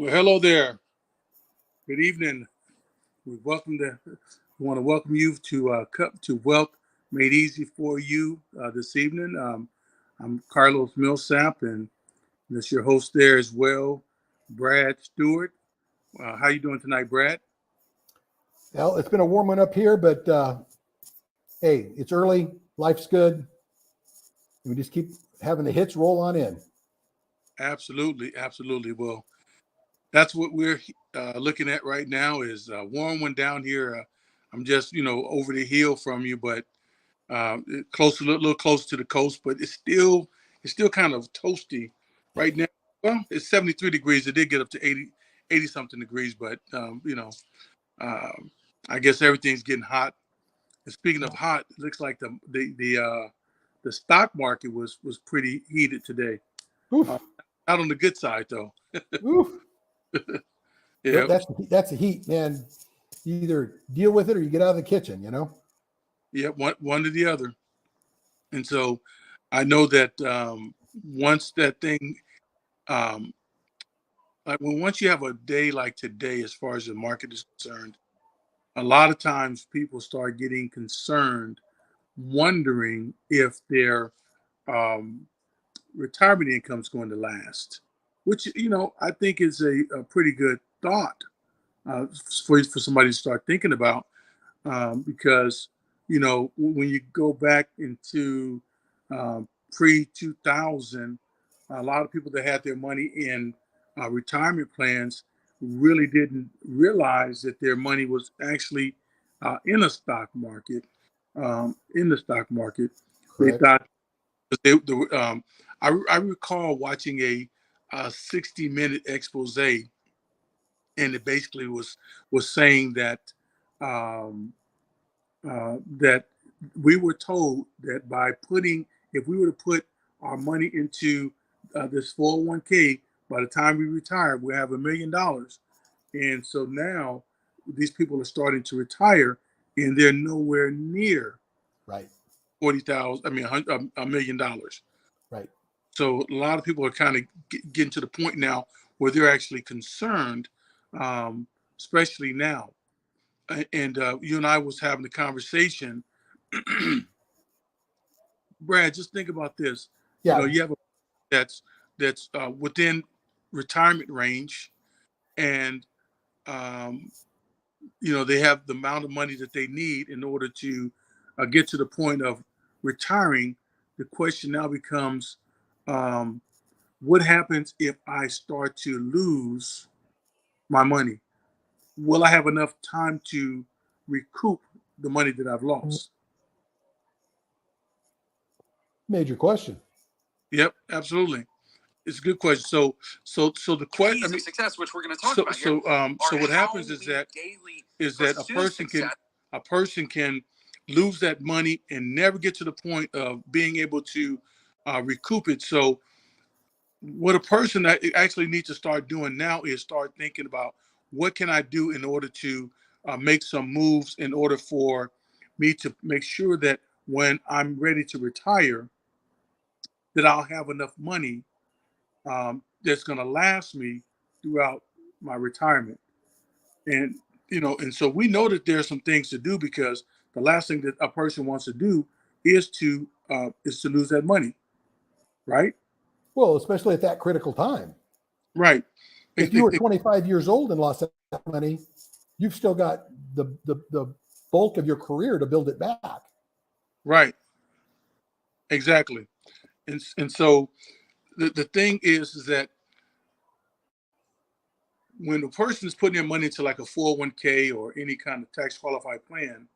Well, hello there. Good evening. We want to welcome you to Cup to Wealth Made Easy for You this evening. I'm Carlos Millsap, and this your host there as well, Brad Stewart. How you doing tonight, Brad? Well, it's been a warm one up here, but hey, it's early. Life's good. We just keep having the hits roll on in. Absolutely, absolutely. Well, that's what we're looking at right now. Is a warm one down here. I'm just over the hill from you, but close a little closer to the coast, but it's still kind of toasty right now. Well, it's 73 degrees. It did get up to 80 something degrees, but I guess everything's getting hot. And speaking of hot, it looks like the stock market was pretty heated today. Oof, Uh, Not on the good side though. oof. Yeah, That's the heat, man. You either deal with it or you get out of the kitchen, you know? yeah, one to the other. And so I know that once that thing um, once you have a day like today, as far as the market is concerned, a lot of times people start getting concerned, wondering if their um, retirement income is going to last, which I think is a pretty good thought for somebody to start thinking about, because when you go back into pre 2000, a lot of people that had their money in retirement plans really didn't realize that their money was actually in a stock market. In the stock market, they Correct. thought I recall watching a 60-minute expose, and it basically was saying that um, that we were told that if we were to put our money into this 401k, by the time we retire, we'll have $1 million. And so now these people are starting to retire, and they're nowhere near Right. 40,000. I mean, $1 million. Right. So a lot of people are kind of getting to the point now where they're actually concerned, especially now. And you and I was having a conversation. Brad, just think about this. Yeah. You have a that's within retirement range, and um, they have the amount of money that they need in order to get to the point of retiring. The question now becomes, um, what happens if I start to lose my money? Will I have enough time to recoup the money that I've lost? Major question. Yep, absolutely. It's a good question. So the question, I mean, success, which we're going to talk about here. So what happens is that a person can lose that money and never get to the point of being able to recoup it. So what a person that actually needs to start doing now is start thinking about, what can I do in order to make some moves in order for me to make sure that when I'm ready to retire, that I'll have enough money that's going to last me throughout my retirement. And and so we know that there's some things to do, because the last thing that a person wants to do is to lose that money, right? Well, especially at that critical time. Right. If you were 25 years old and lost that money, you've still got the bulk of your career to build it back. Right. Exactly. And so the thing is that when a person is putting their money into like a 401k or any kind of tax qualified plan,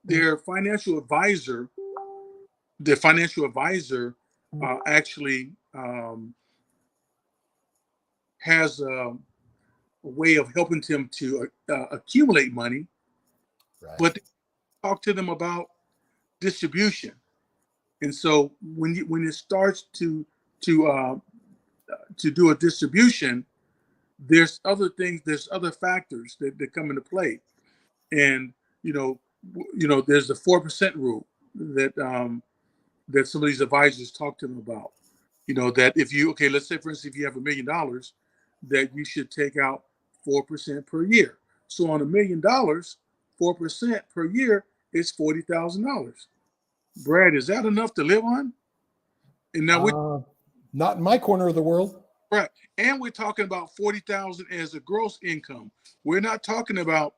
their financial advisor, actually has a way of helping them to accumulate money, Right. but they talk to them about distribution. And so when it starts to do a distribution, there's other factors that come into play. And there's the 4% rule that some of these advisors talk to them about. That if you, okay, let's say for instance, if you have $1 million, that you should take out 4% per year. So on $1 million, 4% per year is $40,000. Brad, is that enough to live on? And now we Not in my corner of the world. right, and we're talking about 40,000 as a gross income. We're not talking about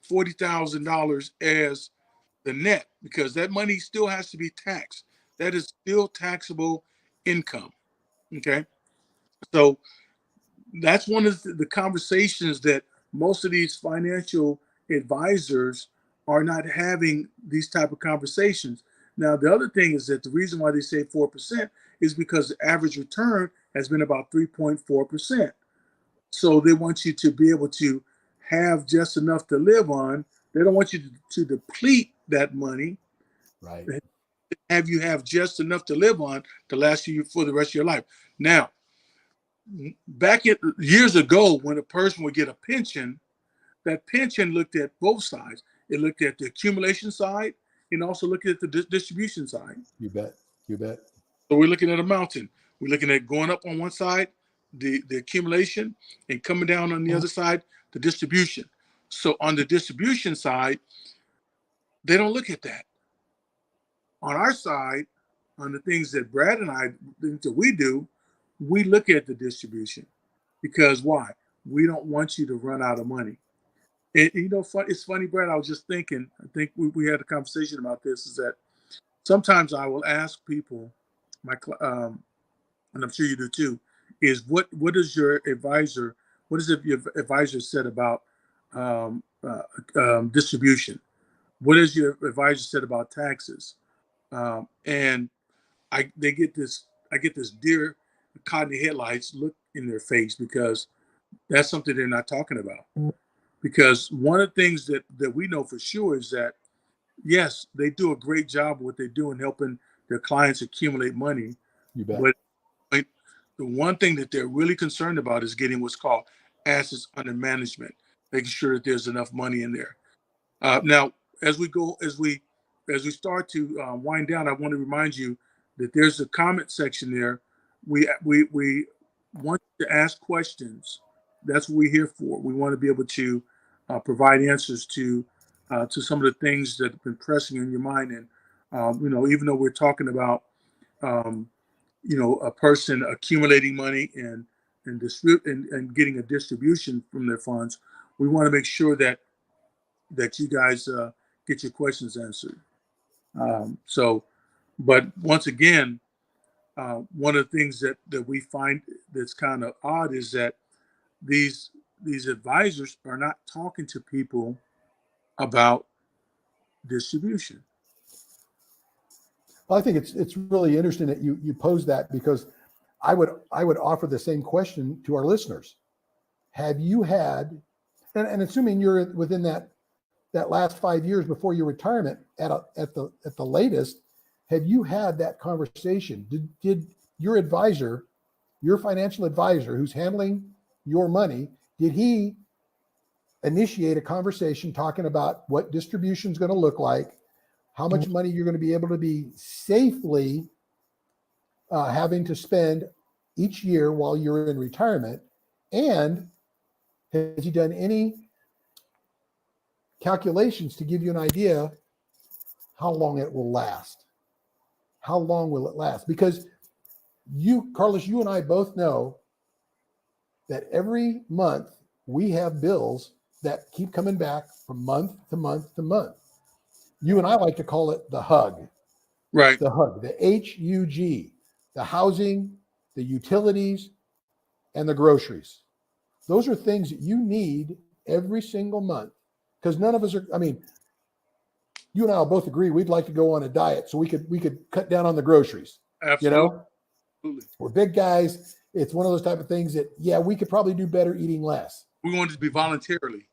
$40,000 as the net, because that money still has to be taxed. That is still taxable income. Okay, so that's one of the conversations that most of these financial advisors are not having these type of conversations. Now, the other thing is that the reason why they say 4% is because the average return has been about 3.4%. So they want you to be able to have just enough to live on. They don't want you to deplete that money. Right. Have you have just enough to live on to last you for the rest of your life. Now, back years ago, when a person would get a pension, that pension looked at both sides. It looked at the accumulation side and also looked at the distribution side. You bet. You bet. So we're looking at a mountain. We're looking at going up on one side, the accumulation, and coming down on the other side, the distribution. So on the distribution side, they don't look at that. On our side, on the things that Brad and I, things that we do, we look at the distribution. Because why? We don't want you to run out of money. And it's funny, Brad, I was just thinking, I think we had a conversation about this, is that sometimes I will ask people, and I'm sure you do too, is what is your advisor, what is it your advisor said about distribution? What is your advisor said about taxes? And I get this deer caught in the headlights look in their face, because that's something they're not talking about. Because one of the things that we know for sure is that, yes, they do a great job of what they do in helping their clients accumulate money. You bet. But the one thing that they're really concerned about is getting what's called assets under management, making sure that there's enough money in there. Now, as we start to wind down, I want to remind you that there's a comment section there. We want you to ask questions. That's what we're here for. We want to be able to provide answers to some of the things that have been pressing in your mind. And even though we're talking about a person accumulating money and getting a distribution from their funds, we want to make sure that you guys get your questions answered. But once again, one of the things that we find that's kind of odd is that these advisors are not talking to people about distribution. Well, I think it's really interesting that you pose that, because I would offer the same question to our listeners. Have you had, and assuming you're within that last 5 years before your retirement at the latest, have you had that conversation? Did your advisor, your financial advisor who's handling your money, did he initiate a conversation talking about what distribution is going to look like, how much money you're going to be able to be safely having to spend each year while you're in retirement? And has he done any calculations to give you an idea how long it will last? How long will it last? Because Carlos, you and I both know that every month we have bills that keep coming back from month to month to month. You and I like to call it the HUG. Right. The HUG, the HUG, the housing, the utilities, and the groceries. Those are things that you need every single month, because none of us are, you and I will both agree we'd like to go on a diet so we could cut down on the groceries. Absolutely. We're big guys. It's one of those type of things that, yeah, we could probably do better eating less. We want it to be voluntarily.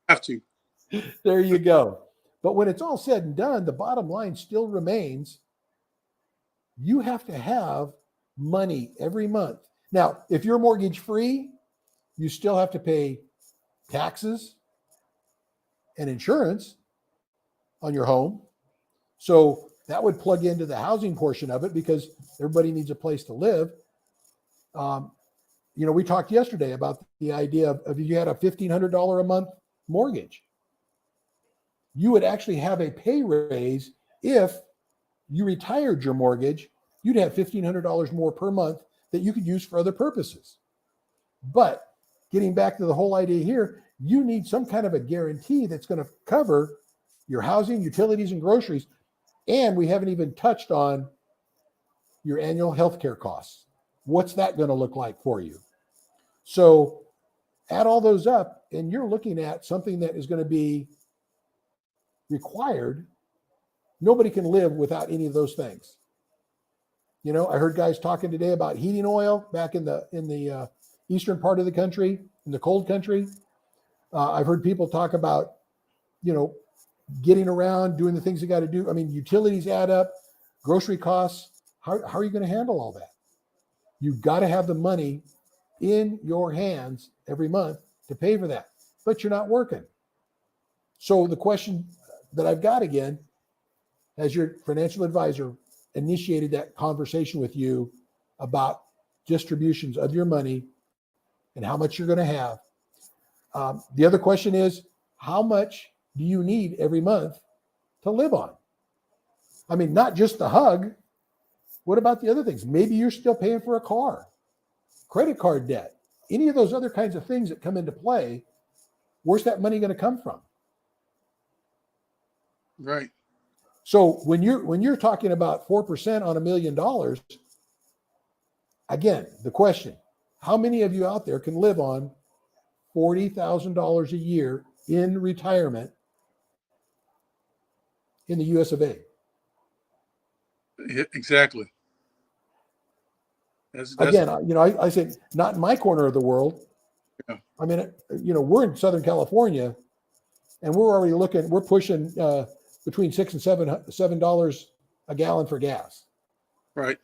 Have to. There you go. But when it's all said and done, the bottom line still remains, you have to have money every month. Now, if you're mortgage free, you still have to pay taxes and insurance on your home. So that would plug into the housing portion of it, because everybody needs a place to live. You know, we talked yesterday about the idea of if you had a $1,500 a month mortgage, you would actually have a pay raise if you retired your mortgage. You'd have $1,500 more per month that you could use for other purposes. But getting back to the whole idea here, you need some kind of a guarantee that's going to cover your housing, utilities, and groceries. And we haven't even touched on your annual healthcare costs. What's that going to look like for you? So add all those up, and you're looking at something that is going to be required. Nobody can live without any of those things. You know, I heard guys talking today about heating oil back in the eastern part of the country, in the cold country. I've heard people talk about, you know, getting around, doing the things you got to do. I mean, utilities add up, grocery costs. How are you going to handle all that? You've got to have the money in your hands every month to pay for that, but you're not working. So the question that I've got again, has your financial advisor initiated that conversation with you about distributions of your money and how much you're going to have? The other question is, how much do you need every month to live on? I mean, not just the hug. What about the other things? Maybe you're still paying for a car, credit card debt, any of those other kinds of things that come into play. Where's that money going to come from? Right. So when you're talking about 4% on $1 million, again, the question, how many of you out there can live on $40,000 a year in retirement in the US of A? Exactly. That's Again, you know, I said, not in my corner of the world. Yeah. I mean, you know, we're in Southern California, and we're pushing between $6 and $7 a gallon for gas. right.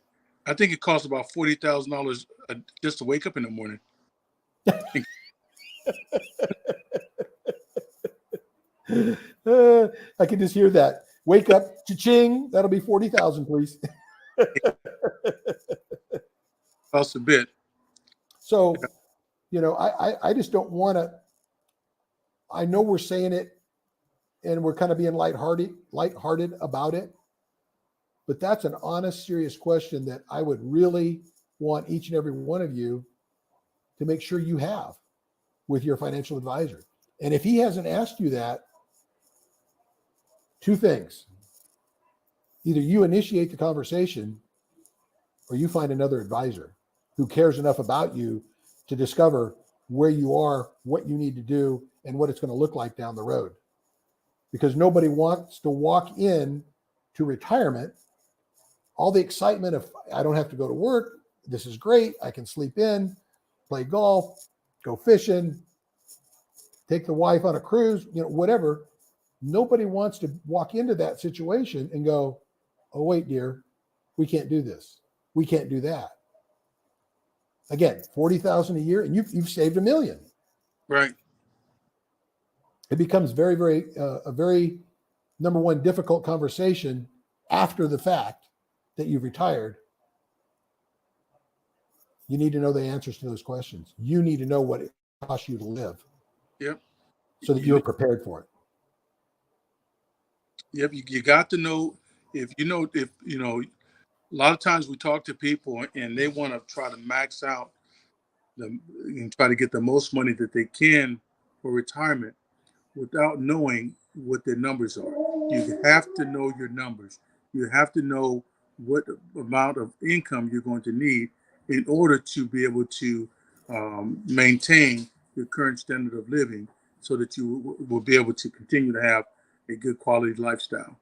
I think it costs about $40,000 just to wake up in the morning. I can just hear that. Wake up, cha-ching. That'll be 40,000, please. Costs a bit. So, you know, I just don't want to. I know we're saying it, and we're kind of being lighthearted about it, but that's an honest, serious question that I would really want each and every one of you to make sure you have with your financial advisor. And if he hasn't asked you that, two things: either you initiate the conversation, or you find another advisor who cares enough about you to discover where you are, what you need to do, and what it's going to look like down the road. Because nobody wants to walk in to retirement, all the excitement of, I don't have to go to work, this is great, I can sleep in, play golf, go fishing, take the wife on a cruise, you know, whatever. Nobody wants to walk into that situation and go, oh, wait, dear, we can't do this. We can't do that. Again, 40,000 a year, and you've saved $1 million. Right. It becomes very, very, a very, number one, difficult conversation after the fact that you've retired. You need to know the answers to those questions. You need to know what it costs you to live. Yep. So that you're prepared for it. Yep. You got to know if you know, a lot of times we talk to people and they want to try to max out and try to get the most money that they can for retirement without knowing what their numbers are. You have to know your numbers. You have to know what amount of income you're going to need in order to be able to maintain your current standard of living so that you will be able to continue to have a good quality lifestyle.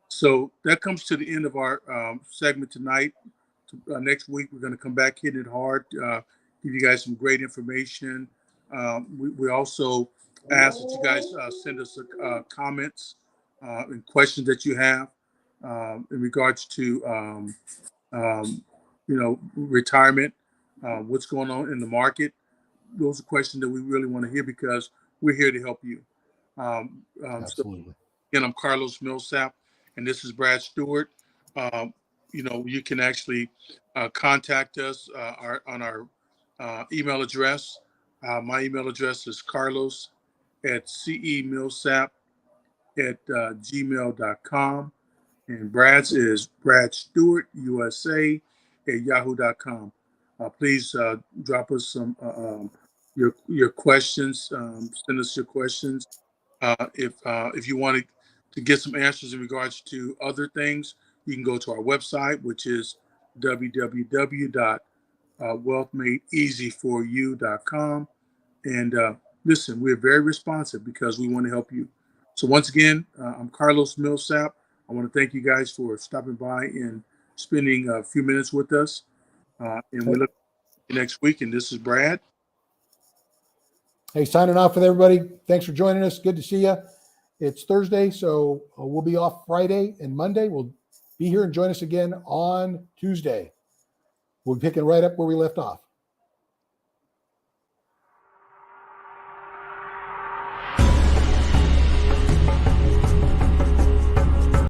So that comes to the end of our segment tonight. Next week, we're going to come back hitting it hard, give you guys some great information. We also ask that you guys send us comments and questions that you have in regards to, retirement, what's going on in the market. Those are questions that we really want to hear because we're here to help you. So Absolutely. again, I'm Carlos Millsap, and this is Brad Stewart. you can actually contact us on our email address. My email address is Carlos at cemillsap@gmail.com. And Brad's is Brad Stewart USA at yahoo.com. Please drop us some your questions. Send us your questions. If you want to get some answers in regards to other things, you can go to our website, which is www.wealthmadeeasyforyou.com. And listen, we're very responsive because we want to help you. So once again, I'm Carlos Millsap. I want to thank you guys for stopping by and spending a few minutes with us. And we look at you next week. And this is Brad. Hey, signing off with everybody. Thanks for joining us. Good to see you. It's Thursday, so we'll be off Friday and Monday. We'll be here and join us again on Tuesday. We'll be picking right up where we left off.